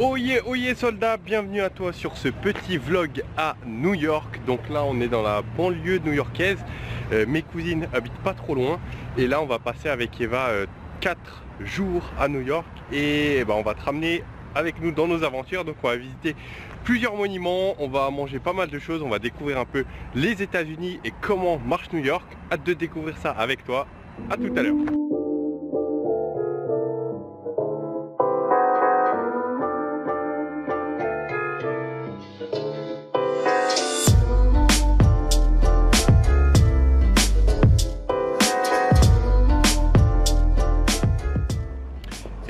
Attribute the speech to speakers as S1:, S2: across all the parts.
S1: Oyez soldat, bienvenue à toi sur ce petit vlog à New York. Donc là on est dans la banlieue new-yorkaise, mes cousines habitent pas trop loin. Et là on va passer avec Eva 4 jours à New York. Et on va te ramener avec nous dans nos aventures. Donc on va visiter plusieurs monuments, on va manger pas mal de choses, on va découvrir un peu les États-Unis et comment marche New York. Hâte de découvrir ça avec toi, à tout à l'heure.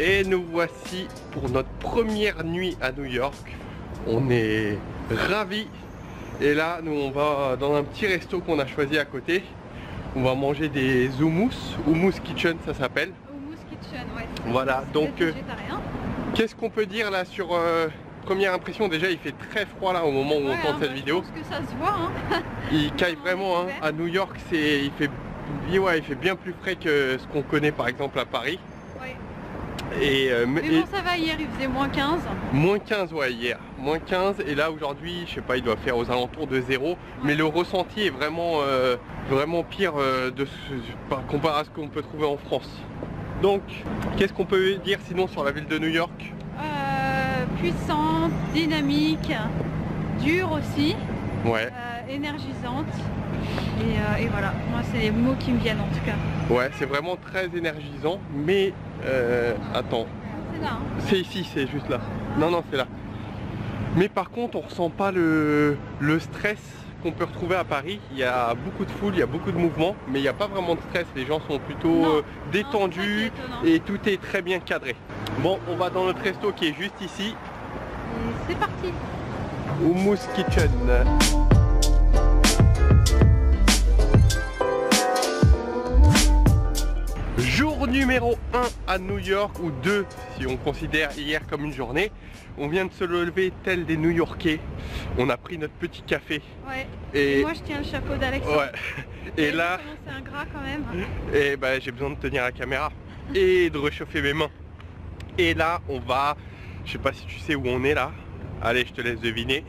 S1: Et nous voici pour notre première nuit à New York. On est ravis. Et là, nous on va dans un petit resto qu'on a choisi à côté. On va manger des hummus. Hummus Kitchen, ça s'appelle.
S2: Hummus Kitchen, ouais.
S1: Voilà, donc qu'est-ce qu'on peut dire là sur première impression? Déjà, il fait très froid là au moment où on tourne cette vidéo.
S2: Je pense que ça se voit.
S1: Il caille vraiment. À New York, il fait bien plus frais que ce qu'on connaît par exemple à Paris.
S2: Mais bon, ça va, hier il faisait moins 15.
S1: Moins 15, ouais, hier. Moins 15, et là aujourd'hui, je sais pas, il doit faire aux alentours de 0. Ouais. Mais le ressenti est vraiment, vraiment pire comparé à ce qu'on peut trouver en France. Donc, qu'est-ce qu'on peut dire sinon sur la ville de New York?
S2: Puissante, dynamique, dure aussi.
S1: Ouais.
S2: Énergisante. Et voilà, moi c'est les mots qui me viennent en tout cas.
S1: Ouais, c'est vraiment très énergisant, mais attends.
S2: C'est là.
S1: C'est ici, c'est juste là. Non, c'est là. Mais par contre, on ressent pas le stress qu'on peut retrouver à Paris. Il y a beaucoup de foule, il y a beaucoup de mouvements, mais il n'y a pas vraiment de stress. Les gens sont plutôt détendus et tout est très bien cadré. Bon, on va dans notre resto qui est juste ici.
S2: Et c'est parti.
S1: Hummus Kitchen. Jour numéro 1 à New York, ou 2 si on considère hier comme une journée. On vient de se lever tel des New-Yorkais. On a pris notre petit café.
S2: Ouais. Et moi je tiens le chapeau d'Alexandre.
S1: Ouais. Et là,
S2: c'est un gras quand même.
S1: Et j'ai besoin de tenir la caméra et de réchauffer mes mains. Et là on va, je sais pas si tu sais où on est là. Allez, je te laisse deviner.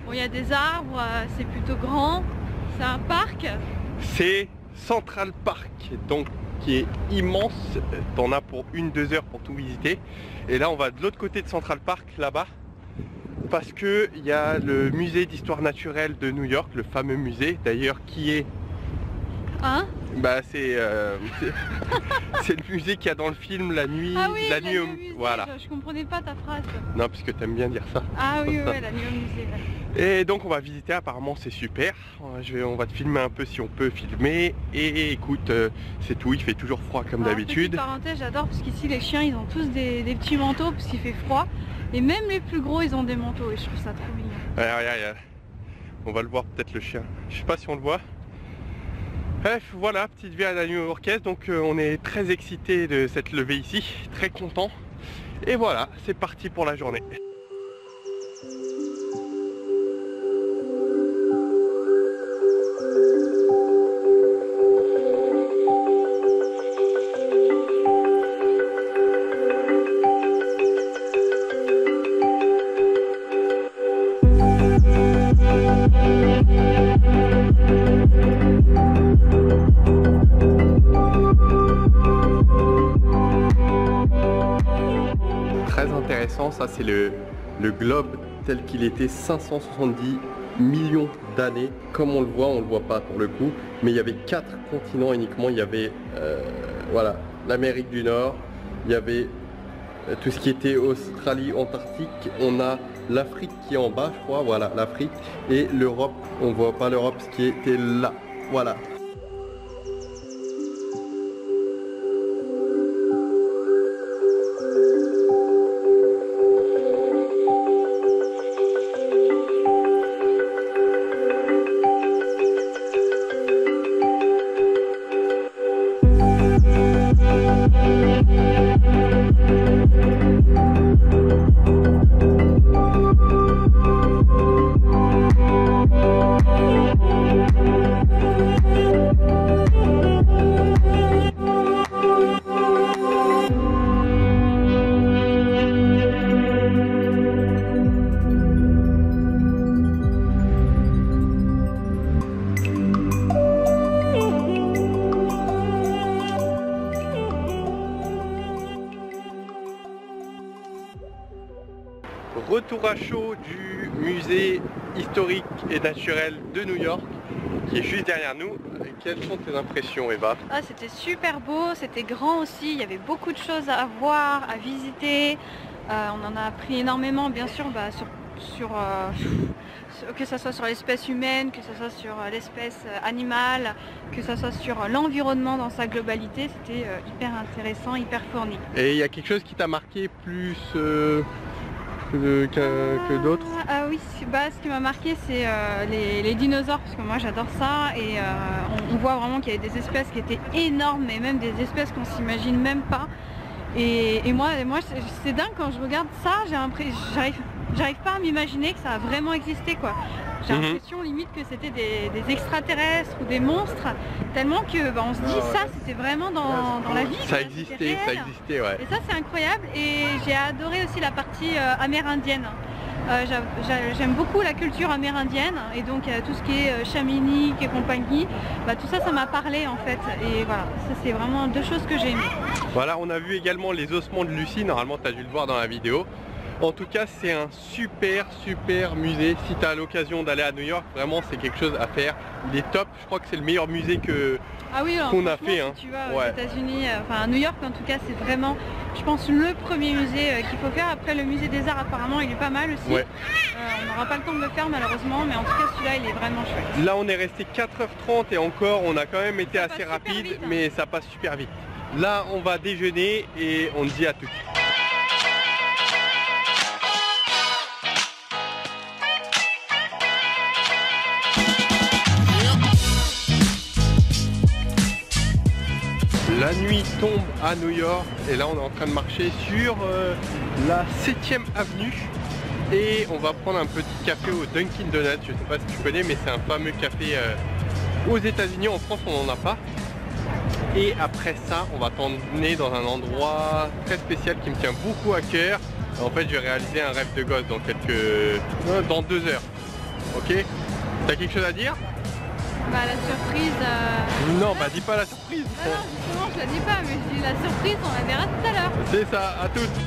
S2: Bon, il y a des arbres, c'est plutôt grand. C'est un parc.
S1: C'est Central Park, donc qui est immense. T'en as pour 1-2 heures pour tout visiter. Et là on va de l'autre côté de Central Park, là-bas, parce que il y a le musée d'histoire naturelle de New York, le fameux musée d'ailleurs, qui est c'est le musée qu'il y a dans le film La Nuit,
S2: la nuit au
S1: musée. Voilà.
S2: Je comprenais pas ta phrase.
S1: Non, puisque t'aimes bien dire ça.
S2: Ah oui, ouais, La Nuit au musée.
S1: Et donc on va visiter, apparemment c'est super. On va te filmer un peu si on peut filmer. Et écoute, c'est tout, il fait toujours froid comme d'habitude.
S2: Parenthèse, j'adore parce qu'ici les chiens ils ont tous des petits manteaux parce qu'il fait froid. Et même les plus gros ils ont des manteaux et je trouve ça trop mignon.
S1: Ouais, regarde. On va le voir peut-être le chien. Je sais pas si on le voit. Bref, voilà, petite vie à la new-yorkaise. Donc on est très excités de s'être levé ici, très content. Et voilà, c'est parti pour la journée. Ça c'est le globe tel qu'il était 570 millions d'années. Comme on le voit pas pour le coup, mais il y avait 4 continents uniquement. Il y avait voilà, l'Amérique du Nord, il y avait tout ce qui était Australie, Antarctique, on a l'Afrique qui est en bas je crois, voilà l'Afrique, et l'Europe, on voit pas l'Europe, ce qui était là, voilà. Retour à chaud du musée historique et naturel de New York qui est juste derrière nous. Quelles sont tes impressions, Eva?
S2: Ah, c'était super beau, c'était grand aussi, il y avait beaucoup de choses à voir, à visiter. On en a appris énormément bien sûr que ce soit sur l'espèce humaine, que ce soit sur l'espèce animale, que ce soit sur l'environnement dans sa globalité. C'était hyper intéressant, hyper fourni.
S1: Et il y a quelque chose qui t'a marqué plus que d'autres?
S2: Ah oui, ce qui m'a marqué c'est les dinosaures, parce que moi j'adore ça, et on voit vraiment qu'il y avait des espèces qui étaient énormes, et même des espèces qu'on s'imagine même pas. Et moi c'est dingue quand je regarde ça, j'arrive pas à m'imaginer que ça a vraiment existé quoi. J'ai l'impression limite que c'était des extraterrestres ou des monstres, tellement que on se dit ça c'était vraiment dans la vie.
S1: Ça existait ouais.
S2: Et ça c'est incroyable, et j'ai adoré aussi la partie amérindienne. J'aime beaucoup la culture amérindienne, et donc tout ce qui est chamanique et compagnie, tout ça ça m'a parlé en fait, et voilà, ça c'est vraiment deux choses que j'ai aimées.
S1: Voilà, on a vu également les ossements de Lucie, normalement tu as dû le voir dans la vidéo. En tout cas c'est un super musée. Si tu as l'occasion d'aller à New York, vraiment c'est quelque chose à faire. Il est top, je crois que c'est le meilleur musée qu'on a fait.
S2: Si tu vas aux États-Unis, enfin à New York en tout cas, c'est vraiment, je pense, le premier musée qu'il faut faire. Après le musée des arts apparemment il est pas mal aussi. On n'aura pas le temps de le faire malheureusement, mais en tout cas celui-là il est vraiment chouette.
S1: Là on est resté 4h30 et encore on a quand même été assez rapide, vite, mais ça passe super vite. Là on va déjeuner et on dit à tout. La nuit tombe à New York et là on est en train de marcher sur la 7e avenue et on va prendre un petit café au Dunkin Donuts. Je sais pas si tu connais, mais c'est un fameux café aux États-Unis. En France on n'en a pas. Et après ça on va t'emmener dans un endroit très spécial qui me tient beaucoup à cœur. En fait je vais réaliser un rêve de gosse dans 2 heures. Ok? T'as quelque chose à dire?
S2: La surprise...
S1: Non, dis pas la surprise.
S2: Non, justement, je la dis pas, mais je dis la surprise, on la verra tout à l'heure.
S1: C'est ça, à toutes.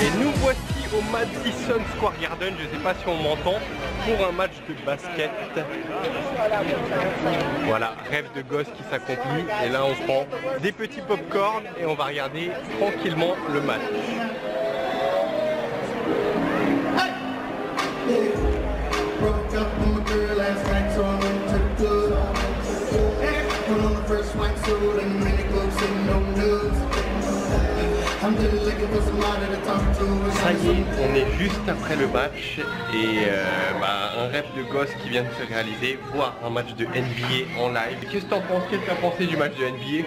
S1: Et nous voici au Madison Square Garden, je sais pas si on m'entend, pour un match de basket. Voilà, rêve de gosse qui s'accomplit, et là on prend des petits pop-corn et on va regarder tranquillement le match. Ça y est, on est juste après le match et un rêve de gosse qui vient de se réaliser, voir un match de NBA en live. Qu'est-ce que t'en penses? Qu'est-ce que t'as pensé du match de NBA?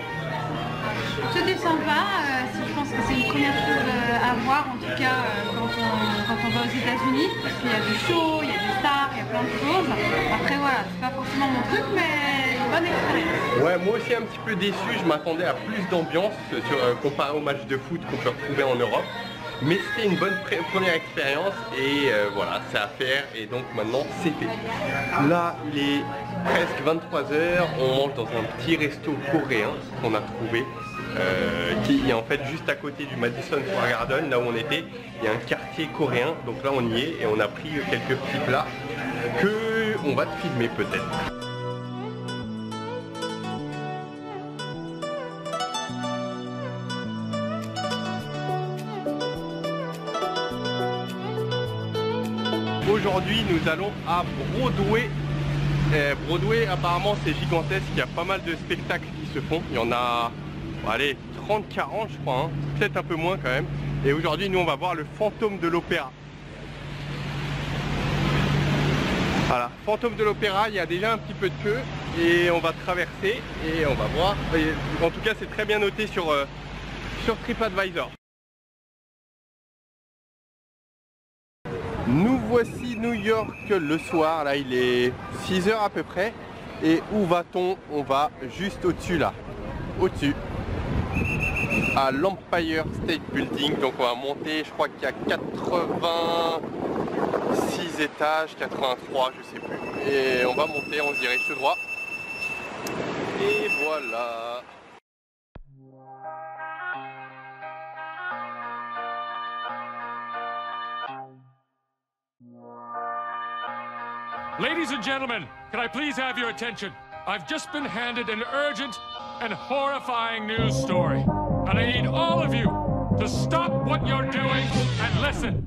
S2: C'était sympa, je pense que c'est une première chose à voir, en tout cas quand on va aux États-Unis, parce qu'il y a du show, il y a des stars, il y a plein de choses. Après voilà, c'est pas forcément mon truc, mais une bonne expérience.
S1: Ouais, moi aussi un petit peu déçu, je m'attendais à plus d'ambiance comparé au match de foot qu'on peut retrouver en Europe. Mais c'était une bonne première expérience et voilà, c'est à faire et donc maintenant c'est fait. Là il est presque 23h, on mange dans un petit resto coréen qu'on a trouvé qui est en fait juste à côté du Madison Square Garden, là où on était. Il y a un quartier coréen, donc là on y est et on a pris quelques petits plats que on va te filmer peut-être. Aujourd'hui nous allons à Broadway. Broadway apparemment c'est gigantesque, il y a pas mal de spectacles qui se font. Il y en a, allez, 30-40 je crois, hein. Peut-être un peu moins quand même. Et aujourd'hui nous on va voir le fantôme de l'opéra. Voilà, fantôme de l'opéra, il y a déjà un petit peu de queue et on va traverser et on va voir. Et en tout cas c'est très bien noté sur TripAdvisor. Nous voici New York le soir, là il est 6h à peu près. Et où va-t-on? On va juste au-dessus là, au-dessus, à l'Empire State Building. Donc on va monter, je crois qu'il y a 86 étages, 83, je sais plus. Et on va monter, on se dirige tout droit. Et voilà.
S3: Ladies and gentlemen, can I please have your attention? I've just been handed an urgent and horrifying news story. And I need all of you to stop what you're doing and listen.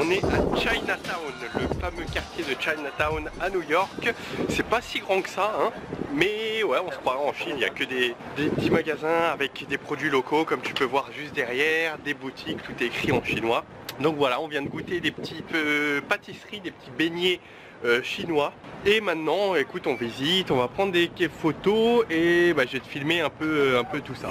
S1: On est à Chinatown, le fameux quartier de Chinatown à New York. C'est pas si grand que ça, hein, mais ouais, on se croirait en Chine. Il n'y a que des petits magasins avec des produits locaux, comme tu peux voir juste derrière, des boutiques, tout est écrit en chinois. Donc voilà, on vient de goûter des petites pâtisseries, des petits beignets chinois. Et maintenant, écoute, on visite, on va prendre des photos et bah, je vais te filmer un peu tout ça.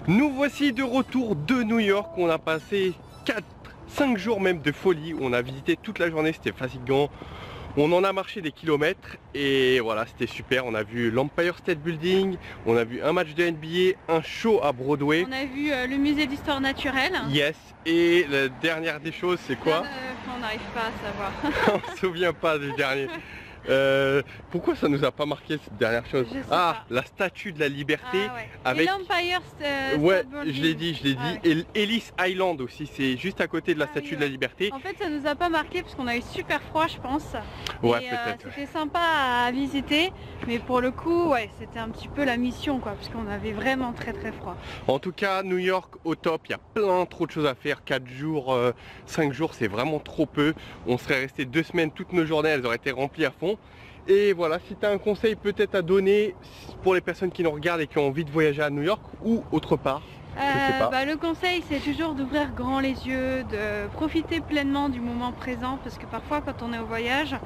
S1: Nous voici de retour de New York. On a passé 5 jours même de folie. On a visité toute la journée, c'était fatigant. On en a marché des kilomètres et voilà, c'était super. On a vu l'Empire State Building, on a vu un match de NBA, un show à Broadway.
S2: On a vu le musée d'histoire naturelle.
S1: Yes, et la dernière des choses, c'est quoi?
S2: On n'arrive pas à savoir.
S1: On se souvient pas du dernier. Pourquoi ça nous a pas marqué cette dernière chose? Ah, la statue de la liberté,
S2: ouais.
S1: avec...
S2: Et l'Empire State
S1: ouais,
S2: Building.
S1: je l'ai dit.
S2: Ah, ouais.
S1: Et Ellis Island aussi, c'est juste à côté de la statue
S2: oui,
S1: de la liberté.
S2: En fait, ça nous a pas marqué parce qu'on a eu super froid, je pense.
S1: Ouais,
S2: et
S1: peut-être.
S2: c'était sympa à visiter, mais pour le coup, ouais, c'était un petit peu la mission, quoi, parce qu'on avait vraiment très froid.
S1: En tout cas, New York au top, il y a trop de choses à faire. 4 jours, 5 jours, c'est vraiment trop peu. On serait resté 2 semaines, toutes nos journées, elles auraient été remplies à fond. Et voilà, si tu as un conseil peut-être à donner pour les personnes qui nous regardent et qui ont envie de voyager à New York ou autre part, je sais pas.
S2: Bah, le conseil, c'est toujours d'ouvrir grand les yeux, de profiter pleinement du moment présent, parce que parfois quand on est au voyage,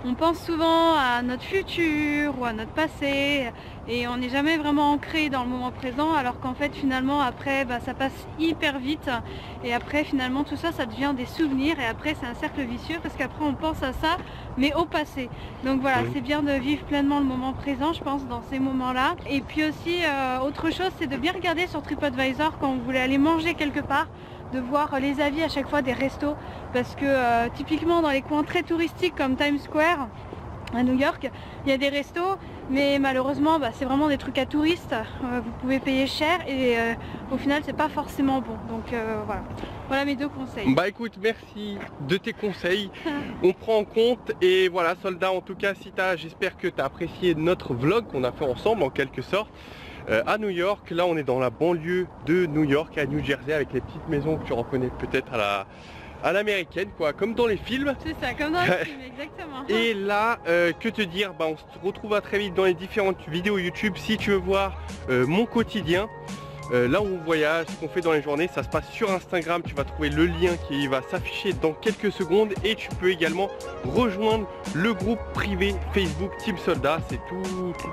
S2: on pense souvent à notre futur ou à notre passé et on n'est jamais vraiment ancré dans le moment présent, alors qu'en fait finalement après ça passe hyper vite et après finalement tout ça, ça devient des souvenirs et après c'est un cercle vicieux parce qu'après on pense à ça mais au passé. Donc voilà, c'est bien de vivre pleinement le moment présent, je pense, dans ces moments-là. Et puis aussi autre chose, c'est de bien regarder sur TripAdvisor quand vous voulez aller manger quelque part, de voir les avis à chaque fois des restos, parce que typiquement dans les coins très touristiques comme Times Square à New York, il y a des restos, mais malheureusement c'est vraiment des trucs à touristes, vous pouvez payer cher et au final c'est pas forcément bon. Donc voilà mes 2 conseils.
S1: Bah écoute, merci de tes conseils, on prend en compte. Et voilà Soldat, en tout cas j'espère que tu as apprécié notre vlog qu'on a fait ensemble en quelque sorte. À New York, là on est dans la banlieue de New York, à New Jersey, avec les petites maisons que tu reconnais peut-être à l'américaine, quoi, comme dans les films.
S2: C'est ça, comme dans les films, exactement.
S1: Et là, que te dire, on se retrouvera très vite dans les différentes vidéos YouTube. Si tu veux voir mon quotidien, là où on voyage, ce qu'on fait dans les journées, ça se passe sur Instagram. Tu vas trouver le lien qui va s'afficher dans quelques secondes. Et tu peux également rejoindre le groupe privé Facebook Team Soldat. C'est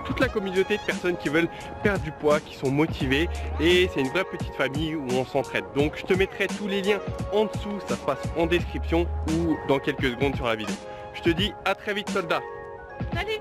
S1: toute la communauté de personnes qui veulent perdre du poids, qui sont motivées. Et c'est une vraie petite famille où on s'entraide. Donc je te mettrai tous les liens en dessous. Ça se passe en description ou dans quelques secondes sur la vidéo. Je te dis à très vite Soldat.
S2: Salut.